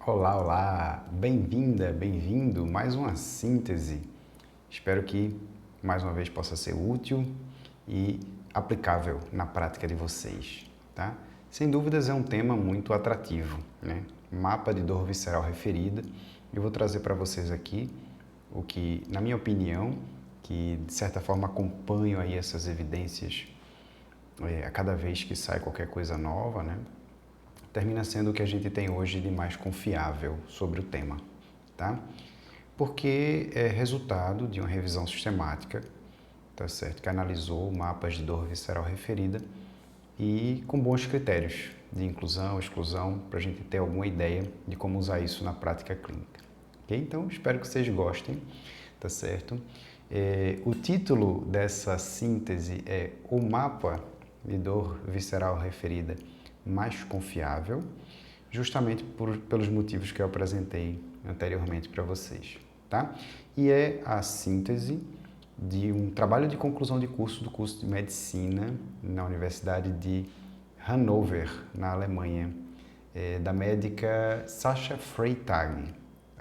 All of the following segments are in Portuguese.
Olá, olá! Bem-vinda, bem-vindo! Mais uma síntese. Espero que mais uma vez possa ser útil e aplicável na prática de vocês, tá? Sem dúvidas é um tema muito atrativo, né? Mapa de dor visceral referida. Eu vou trazer para vocês aqui o que, na minha opinião, que de certa forma acompanho aí essas evidências a cada vez que sai qualquer coisa nova, né? Termina sendo o que a gente tem hoje de mais confiável sobre o tema, tá? Porque é resultado de uma revisão sistemática, tá certo? Que analisou mapas de dor visceral referida e com bons critérios de inclusão, exclusão, para a gente ter alguma ideia de como usar isso na prática clínica. Ok? Então, espero que vocês gostem, tá certo? O título dessa síntese é O Mapa de Dor Visceral Referida Mais Confiável, justamente pelos motivos que eu apresentei anteriormente para vocês, tá? E é a síntese de um trabalho de conclusão de curso do curso de Medicina na Universidade de Hannover, na Alemanha, da médica Sascha Freytag,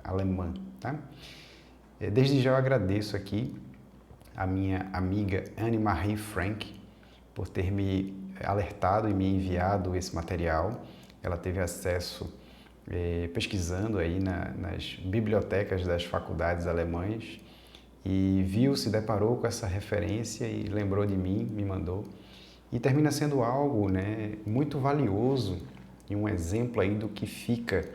alemã, tá? Desde já eu agradeço aqui a minha amiga Anne-Marie Frank por ter me alertado e me enviado esse material. Ela teve acesso pesquisando aí nas bibliotecas das faculdades alemãs e viu, se deparou com essa referência e lembrou de mim, me mandou. E termina sendo algo, né, muito valioso e um exemplo aí do que fica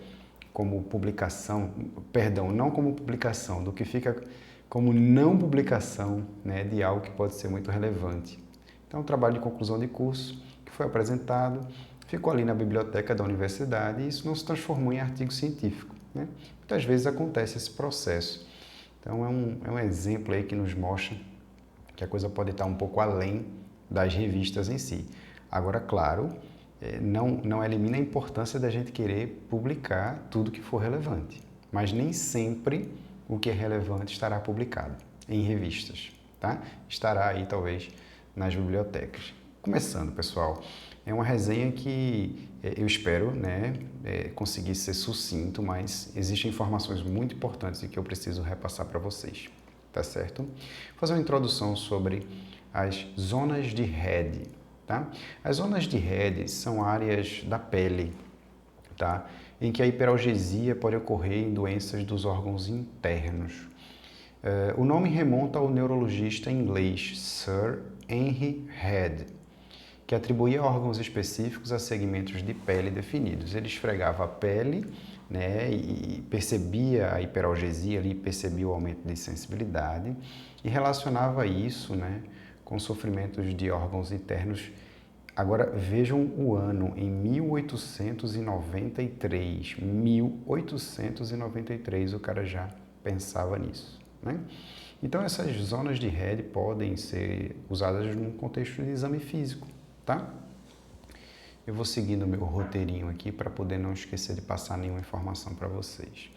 como publicação, perdão, não como publicação, do que fica como não publicação, né, de algo que pode ser muito relevante. Então, um trabalho de conclusão de curso que foi apresentado, ficou ali na biblioteca da universidade e isso não se transformou em artigo científico, né? Muitas vezes acontece esse processo. Então, é um exemplo aí que nos mostra que a coisa pode estar um pouco além das revistas em si. Agora, claro, não elimina a importância da gente querer publicar tudo que for relevante, mas nem sempre o que é relevante estará publicado em revistas, tá? Estará aí, talvez, nas bibliotecas. Começando, pessoal, é uma resenha que eu espero, né, conseguir ser sucinto, mas existem informações muito importantes e que eu preciso repassar para vocês, tá certo? Vou fazer uma introdução sobre as zonas de Redd, tá? As zonas de Redd são áreas da pele, tá? Em que a hiperalgesia pode ocorrer em doenças dos órgãos internos. O nome remonta ao neurologista inglês Sir Henry Redd, que atribuía órgãos específicos a segmentos de pele definidos. Ele esfregava a pele, né, e percebia a hiperalgesia ali, percebia o aumento de sensibilidade e relacionava isso, né, com sofrimentos de órgãos internos. Agora vejam o ano, em 1893. 1893 o cara já pensava nisso, né? Então essas zonas de Redd podem ser usadas num contexto de exame físico, tá? Eu vou seguindo o meu roteirinho aqui para poder não esquecer de passar nenhuma informação para vocês.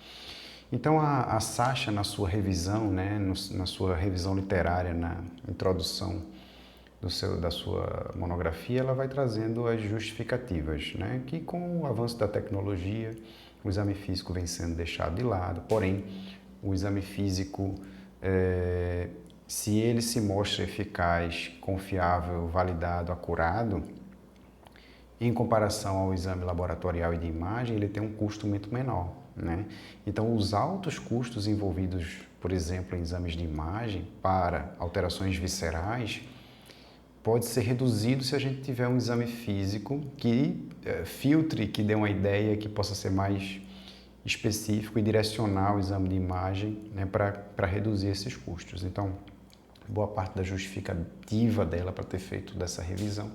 Então a Sascha, na sua revisão, né, na sua revisão literária, na introdução da sua monografia, ela vai trazendo as justificativas, né, que com o avanço da tecnologia, o exame físico vem sendo deixado de lado, porém, o exame físico, se ele se mostra eficaz, confiável, validado, acurado, em comparação ao exame laboratorial e de imagem, ele tem um custo muito menor, né? Então, os altos custos envolvidos, por exemplo, em exames de imagem para alterações viscerais, pode ser reduzido se a gente tiver um exame físico que filtre, que dê uma ideia, que possa ser mais específico e direcionar o exame de imagem, né, para reduzir esses custos. Então, boa parte da justificativa dela para ter feito dessa revisão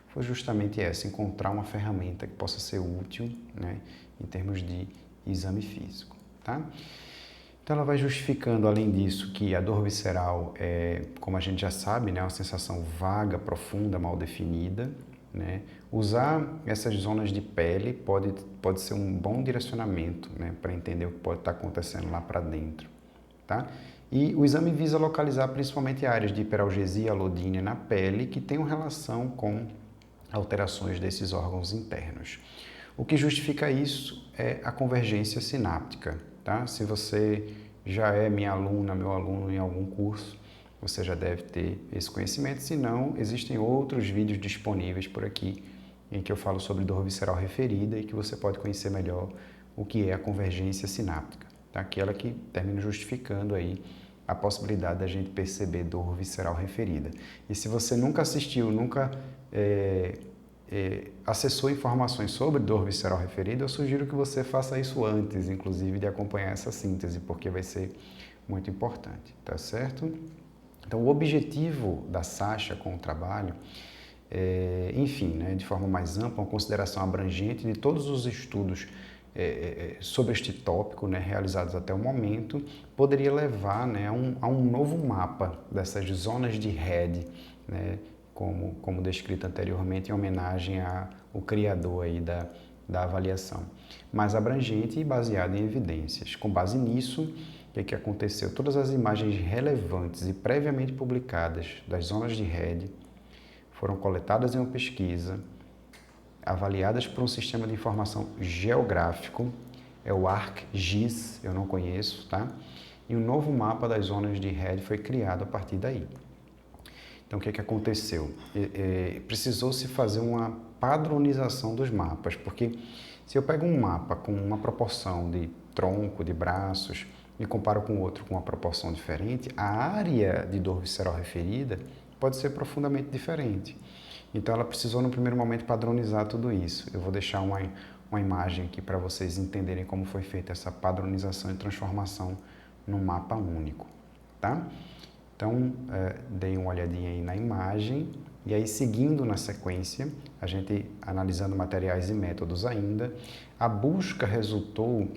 foi justamente essa, encontrar uma ferramenta que possa ser útil, né, em termos de exame físico, tá? Então ela vai justificando, além disso, que a dor visceral é, como a gente já sabe, né, uma sensação vaga, profunda, mal definida, né? Usar essas zonas de pele pode ser um bom direcionamento, né, para entender o que pode estar acontecendo lá para dentro, tá? E o exame visa localizar principalmente áreas de hiperalgesia alodínea na pele que tenham relação com alterações desses órgãos internos. O que justifica isso é a convergência sináptica, tá? Se você já é minha aluna, meu aluno em algum curso, você já deve ter esse conhecimento, se não, existem outros vídeos disponíveis por aqui em que eu falo sobre dor visceral referida e que você pode conhecer melhor o que é a convergência sináptica, tá? Aquela que termina justificando aí a possibilidade da gente perceber dor visceral referida. E se você nunca assistiu, nunca acessou informações sobre dor visceral referida, eu sugiro que você faça isso antes, inclusive, de acompanhar essa síntese, porque vai ser muito importante, tá certo? Então, o objetivo da Sasha com o trabalho é, enfim, né, de forma mais ampla, uma consideração abrangente de todos os estudos sobre este tópico, né, realizados até o momento, poderia levar, né, a um novo mapa dessas zonas de RED, né, como descrito anteriormente, em homenagem ao criador aí da avaliação, mais abrangente e baseado em evidências. Com base nisso, o que aconteceu? Todas as imagens relevantes e previamente publicadas das zonas de RED foram coletadas em uma pesquisa, avaliadas por um sistema de informação geográfico, é o ArcGIS, eu não conheço, tá? E um novo mapa das zonas de RED foi criado a partir daí. Então, o que aconteceu? Precisou-se fazer uma padronização dos mapas, porque se eu pego um mapa com uma proporção de tronco, de braços, e comparo com outro com uma proporção diferente, a área de dor visceral referida pode ser profundamente diferente. Então, ela precisou, no primeiro momento, padronizar tudo isso. Eu vou deixar uma imagem aqui para vocês entenderem como foi feita essa padronização e transformação num mapa único, tá? Então, deem uma olhadinha aí na imagem e aí, seguindo na sequência, a gente analisando materiais e métodos ainda, a busca resultou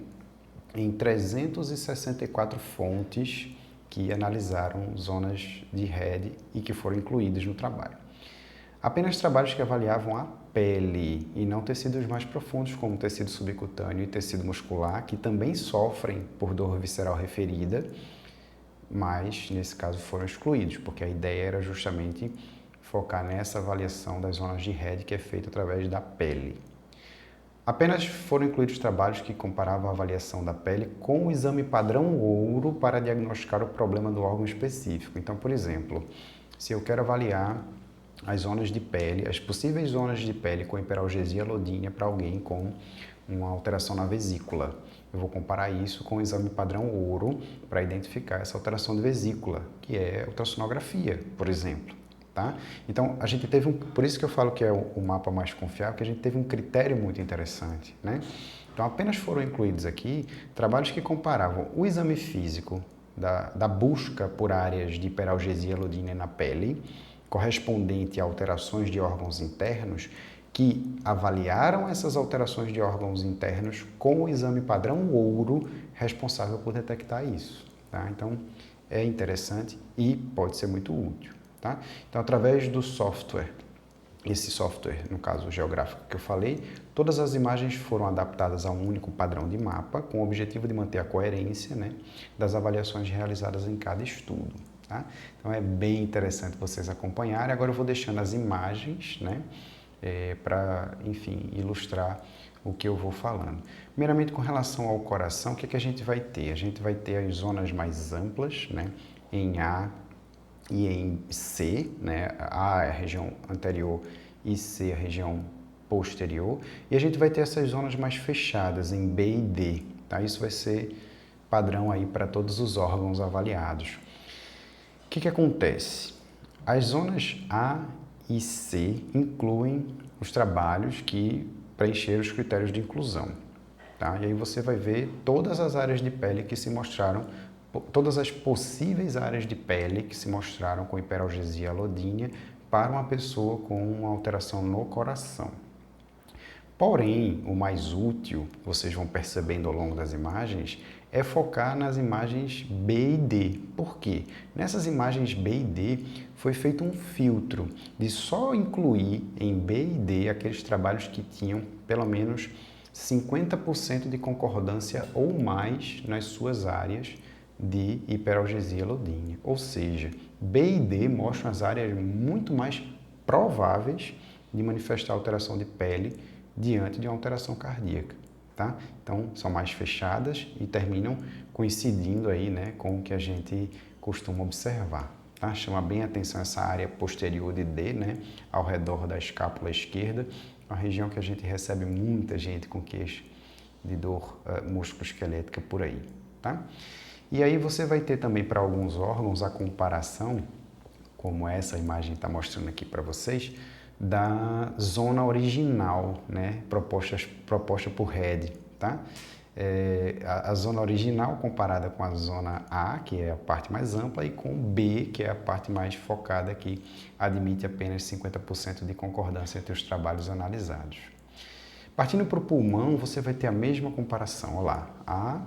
em 364 fontes que analisaram zonas de RED e que foram incluídas no trabalho. Apenas trabalhos que avaliavam a pele e não tecidos mais profundos, como tecido subcutâneo e tecido muscular, que também sofrem por dor visceral referida, mas nesse caso foram excluídos, porque a ideia era justamente focar nessa avaliação das zonas de RED que é feita através da pele. Apenas foram incluídos trabalhos que comparavam a avaliação da pele com o exame padrão ouro para diagnosticar o problema do órgão específico. Então, por exemplo, se eu quero avaliar as zonas de pele, as possíveis zonas de pele com hiperalgesia lodínea para alguém com uma alteração na vesícula, eu vou comparar isso com o exame padrão ouro para identificar essa alteração de vesícula, que é ultrassonografia, por exemplo. Tá? Então, a gente teve por isso que eu falo que é o mapa mais confiável, que a gente teve um critério muito interessante, né? Então, apenas foram incluídos aqui trabalhos que comparavam o exame físico da busca por áreas de hiperalgesia lodínea na pele, correspondente a alterações de órgãos internos, que avaliaram essas alterações de órgãos internos com o exame padrão ouro responsável por detectar isso. Tá? Então, é interessante e pode ser muito útil. Tá? Então, através do software, esse software, no caso geográfico que eu falei, todas as imagens foram adaptadas a um único padrão de mapa, com o objetivo de manter a coerência, né, das avaliações realizadas em cada estudo. Tá? Então, é bem interessante vocês acompanharem. Agora eu vou deixando as imagens, né, para, enfim, ilustrar o que eu vou falando. Primeiramente, com relação ao coração, o que a gente vai ter? A gente vai ter as zonas mais amplas, né, em A e em C, né? A é a região anterior e C é a região posterior. E a gente vai ter essas zonas mais fechadas em B e D. Tá? Isso vai ser padrão aí para todos os órgãos avaliados. O que acontece? As zonas A e C incluem os trabalhos que preencheram os critérios de inclusão. Tá? E aí você vai ver todas as áreas de pele que se mostraram, todas as possíveis áreas de pele que se mostraram com hiperalgesia lodínea para uma pessoa com uma alteração no coração. Porém, o mais útil, vocês vão percebendo ao longo das imagens, é focar nas imagens B e D. Por quê? Nessas imagens B e D foi feito um filtro de só incluir em B e D aqueles trabalhos que tinham pelo menos 50% de concordância ou mais nas suas áreas de hiperalgesia lodínea. Ou seja, B e D mostram as áreas muito mais prováveis de manifestar alteração de pele diante de uma alteração cardíaca, tá? Então, são mais fechadas e terminam coincidindo aí, né, com o que a gente costuma observar, tá? Chama bem a atenção essa área posterior de D, né, ao redor da escápula esquerda, uma região que a gente recebe muita gente com queixa de dor músculo-esquelética por aí, tá? E aí você vai ter também para alguns órgãos a comparação, como essa imagem está mostrando aqui para vocês, da zona original, né, proposta por Red, tá? A zona original comparada com a zona A, que é a parte mais ampla, e com B, que é a parte mais focada, que admite apenas 50% de concordância entre os trabalhos analisados. Partindo para o pulmão, você vai ter a mesma comparação, olha lá, A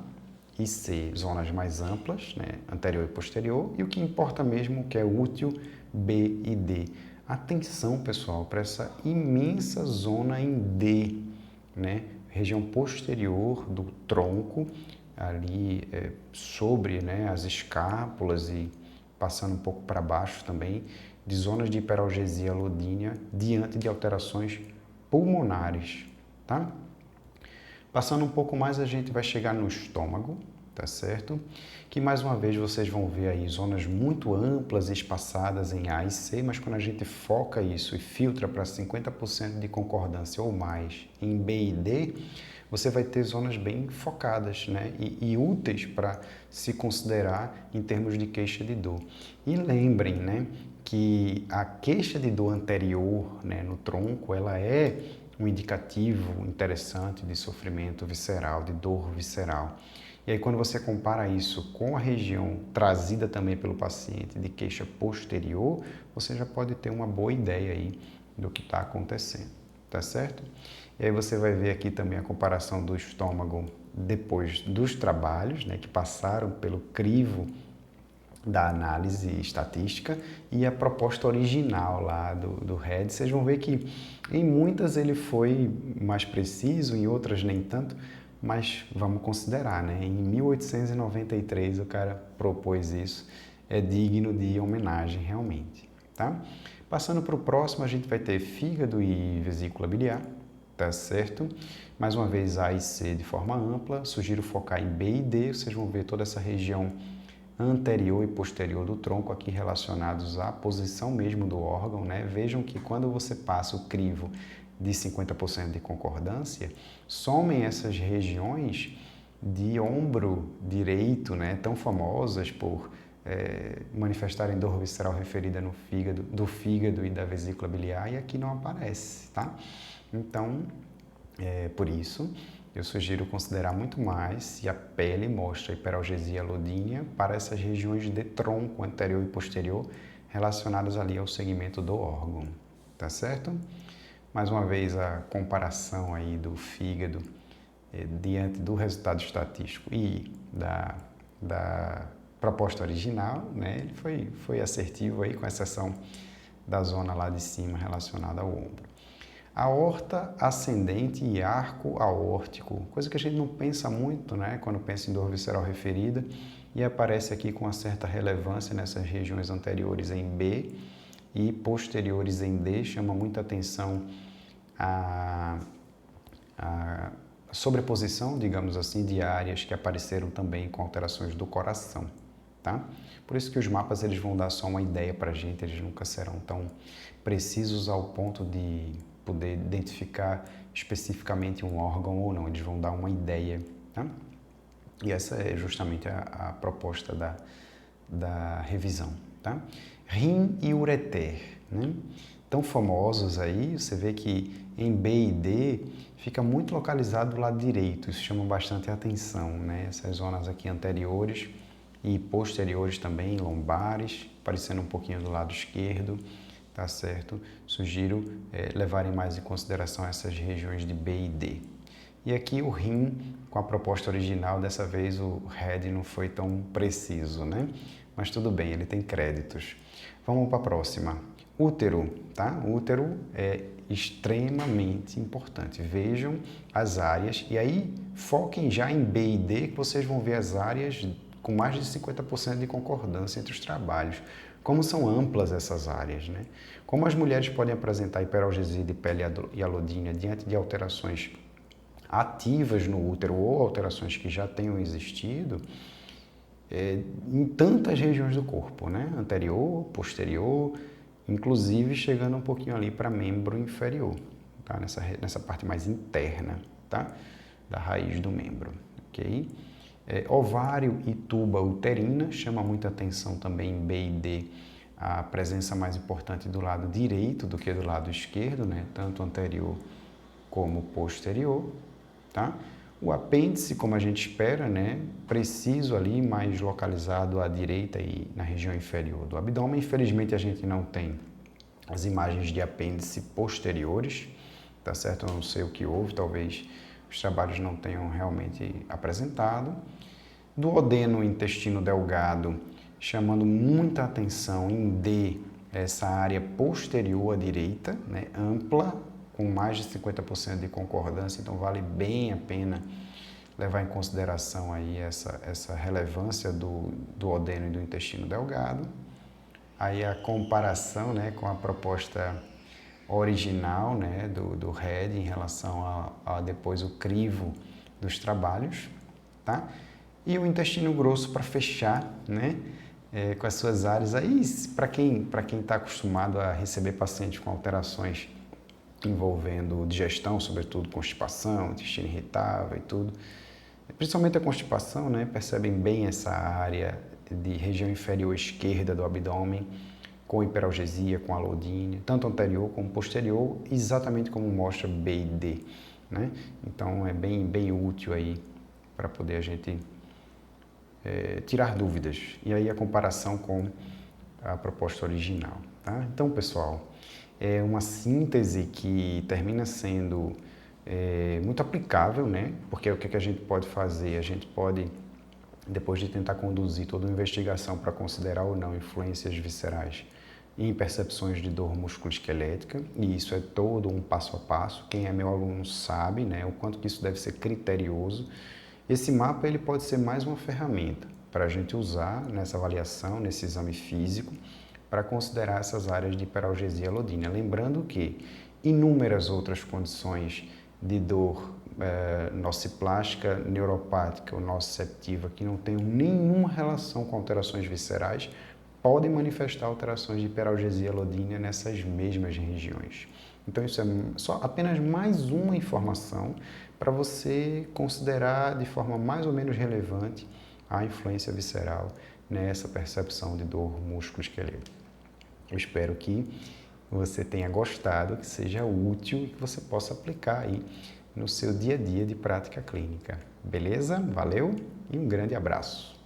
e C, zonas mais amplas, né, anterior e posterior, e o que importa mesmo, que é útil, B e D. Atenção, pessoal, para essa imensa zona em D, né, região posterior do tronco, ali sobre, né, as escápulas e passando um pouco para baixo também, de zonas de hiperalgesia alodínea diante de alterações pulmonares, tá? Passando um pouco mais, a gente vai chegar no estômago, tá certo? Que mais uma vez vocês vão ver aí zonas muito amplas e espaçadas em A e C, mas quando a gente foca isso e filtra para 50% de concordância ou mais em B e D, você vai ter zonas bem focadas, né? E úteis para se considerar em termos de queixa de dor. E lembrem, né, que a queixa de dor anterior, né, no tronco, ela é um indicativo interessante de sofrimento visceral, de dor visceral. E aí quando você compara isso com a região trazida também pelo paciente de queixa posterior, você já pode ter uma boa ideia aí do que está acontecendo, tá certo? E aí você vai ver aqui também a comparação do estômago depois dos trabalhos, né, que passaram pelo crivo da análise estatística e a proposta original lá do Red. Vocês vão ver que em muitas ele foi mais preciso, em outras nem tanto, mas vamos considerar, né? Em 1893 o cara propôs isso, é digno de homenagem realmente, tá? Passando para o próximo, a gente vai ter fígado e vesícula biliar, tá certo? Mais uma vez A e C de forma ampla, sugiro focar em B e D, vocês vão ver toda essa região anterior e posterior do tronco aqui relacionados à posição mesmo do órgão, né? Vejam que quando você passa o crivo de 50% de concordância, somem essas regiões de ombro direito, né? Tão famosas por manifestarem dor visceral referida no fígado, do fígado e da vesícula biliar, e aqui não aparece, tá? Então, por isso, eu sugiro considerar muito mais se a pele mostra hiperalgesia alodínea para essas regiões de tronco anterior e posterior relacionadas ali ao segmento do órgão, tá certo? Mais uma vez a comparação aí do fígado diante do resultado estatístico e da proposta original, né? Ele foi assertivo aí, com exceção da zona lá de cima relacionada ao ombro. Aorta ascendente e arco aórtico, coisa que a gente não pensa muito, né, quando pensa em dor visceral referida, e aparece aqui com uma certa relevância nessas regiões anteriores em B e posteriores em D. Chama muita atenção a sobreposição, digamos assim, de áreas que apareceram também com alterações do coração, tá? Por isso que os mapas eles vão dar só uma ideia para a gente, eles nunca serão tão precisos ao ponto de poder identificar especificamente um órgão ou não, eles vão dar uma ideia, tá? E essa é justamente a proposta da revisão, tá? Rim e ureter, né? Tão famosos aí, você vê que em B e D fica muito localizado do lado direito, isso chama bastante atenção, né? Essas zonas aqui anteriores e posteriores também, lombares, aparecendo um pouquinho do lado esquerdo, tá certo? Sugiro levarem mais em consideração essas regiões de B e D. E aqui o rim, com a proposta original, dessa vez o Red não foi tão preciso, né? Mas tudo bem, ele tem créditos. Vamos para a próxima. Útero, tá? Útero é extremamente importante. Vejam as áreas e aí foquem já em B e D, que vocês vão ver as áreas com mais de 50% de concordância entre os trabalhos. Como são amplas essas áreas, né? Como as mulheres podem apresentar hiperalgesia de pele e alodínia diante de alterações ativas no útero ou alterações que já tenham existido em tantas regiões do corpo, né? Anterior, posterior, inclusive chegando um pouquinho ali para membro inferior, tá? Nessa parte mais interna, tá? Da raiz do membro, ok? Ovário e tuba uterina, chama muita atenção também em B e D, a presença mais importante do lado direito do que do lado esquerdo, né? Tanto anterior como posterior, tá? O apêndice, como a gente espera, né? Preciso ali, mais localizado à direita e na região inferior do abdômen. Infelizmente, a gente não tem as imagens de apêndice posteriores, tá certo? Eu não sei o que houve, talvez os trabalhos não tenham realmente apresentado. Duodeno, intestino delgado, chamando muita atenção em D, essa área posterior à direita, né, ampla, com mais de 50% de concordância, então vale bem a pena levar em consideração aí essa relevância do duodeno e do intestino delgado. Aí a comparação, né, com a proposta original, né, do RED em relação a depois o crivo dos trabalhos, tá? E o intestino grosso para fechar, né, com as suas áreas. Aí, para quem está acostumado a receber pacientes com alterações envolvendo digestão, sobretudo constipação, intestino irritável e tudo, principalmente a constipação, né, percebem bem essa área de região inferior esquerda do abdômen, com hiperalgesia, com alodínia, tanto anterior como posterior, exatamente como mostra B e D, né? Então é bem útil aí para poder a gente tirar dúvidas. E aí a comparação com a proposta original, tá? Então, pessoal, é uma síntese que termina sendo muito aplicável, né? Porque o que a gente pode fazer? A gente pode, depois de tentar conduzir toda uma investigação para considerar ou não influências viscerais em percepções de dor musculoesquelética, e isso é todo um passo a passo. Quem é meu aluno sabe, né, o quanto que isso deve ser criterioso. Esse mapa ele pode ser mais uma ferramenta para a gente usar nessa avaliação, nesse exame físico, para considerar essas áreas de hiperalgesia alodínia. Lembrando que inúmeras outras condições de dor nociplástica, neuropática ou nociceptiva que não tenham nenhuma relação com alterações viscerais podem manifestar alterações de hiperalgesia alodínia nessas mesmas regiões. Então isso é só apenas mais uma informação para você considerar de forma mais ou menos relevante a influência visceral nessa percepção de dor músculo-esqueleto. Eu espero que você tenha gostado, que seja útil e que você possa aplicar aí no seu dia a dia de prática clínica. Beleza? Valeu e um grande abraço!